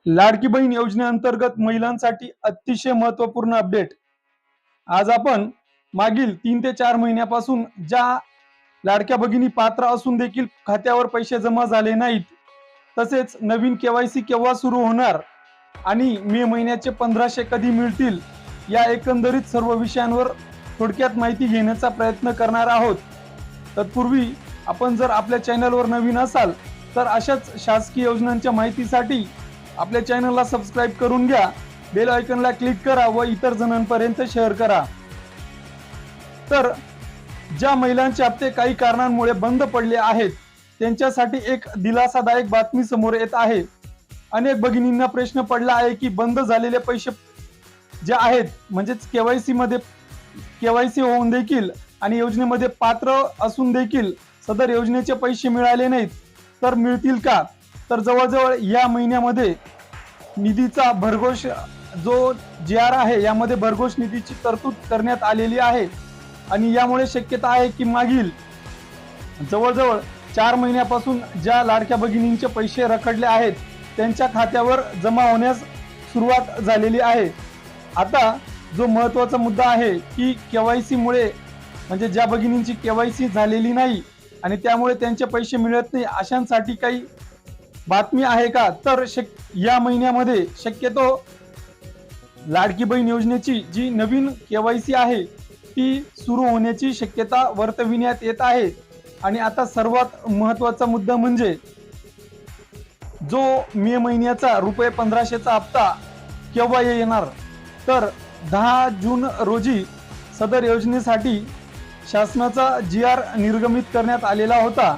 लाडकी बहीण योजनेअंतर्गत महिलांसाठी अतिशय महत्त्वपूर्ण अपडेट। आज आपण मागील 3 ते 4 महिन्यापासून ज्या लाडक्या भगिनी पात्र असून देखील खात्यावर पैसे जमा झाले नाहीत, तसेच नवीन केवायसी केव्हा सुरू होणार आणि मे महिन्याचे 1500 कधी मिळतील, या एकंदरीत सर्व विषयांवर थोडक्यात माहिती घेण्याचा प्रयत्न करणार आहोत। तत्पूर्वी आपण जर आपल्या चॅनलवर नवीन असाल तर अशाच शासकीय योजनांच्या माहितीसाठी आपल्या चॅनलला सबस्क्राइब करून घ्या, बेल आयकॉनला क्लिक करा व इतर जणांपर्यंत शेअर करा। तर ज्या महिलांचे हप्ते काही कारणांमुळे बंद पडले आहेत त्यांच्यासाठी एक दिलासादायक बातमी समोर येत आहे। अनेक भगिनींना प्रश्न पडला आहे की बंद झालेले पैसे जे आहेत म्हणजेच केवायसी होऊन देखील आणि योजनेमध्ये पात्र असून देखील सदर योजनेचे पैसे मिळाले नाहीत तर मिळतील का। तर जवळजवळ या महिन्यामध्ये निधीचा भरघोष जो GR आहे यामध्ये भरघोष निधीची तरतूद करण्यात आलेली आहे आणि यामुळे शक्यता आहे की मागील जवळजवळ 4 महिन्यापासून ज्या लाडक्या भगिनींचे पैसे रखडले आहेत त्यांच्या खात्यावर जमा होण्यास सुरुवात झालेली आहे। आता जो महत्त्वाचा मुद्दा आहे की केवायसी मुळे म्हणजे ज्या भगिनींची केवायसी झालेली नाही आणि त्यामुळे त्यांचे पैसे मिळत नाही अशांसाठी काही बातमी आहे का। तर या महिन्यामध्ये शक्यतो लाडकी बहीण योजनेची जी नवीन केवायसी आहे ती सुरू होण्याची शक्यता वर्तविण्यात येत आहे। आणि आता सर्वात महत्त्वाचा मुद्दा म्हणजे जो मे महिन्याचा रुपये 1500चा हप्ता केव्हा येणार। तर 10 जून रोजी सदर योजनेसाठी शासनाचा GR निर्गमित करण्यात आलेला होता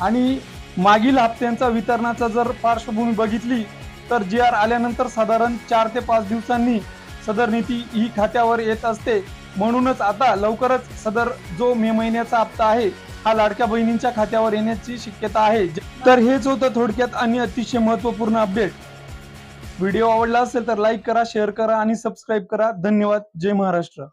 आणि मागील हप्त्यांचा वितरणाचा जर पार्श्वभूमी बघितली तर GR आल्यानंतर साधारण 4 ते 5 दिवसांनी सदर नीती ही खात्यावर येत असते। म्हणूनच आता लवकरच सदर जो मे महिन्याचा हप्ता आहे हा लाडक्या बहिणींच्या खात्यावर येण्याची शक्यता आहे। तर हेच होतं थोडक्यात आणि अतिशय महत्त्वपूर्ण अपडेट। व्हिडिओ आवडला असेल तर लाईक करा, शेअर करा आणि सबस्क्राईब करा। धन्यवाद। जय महाराष्ट्र।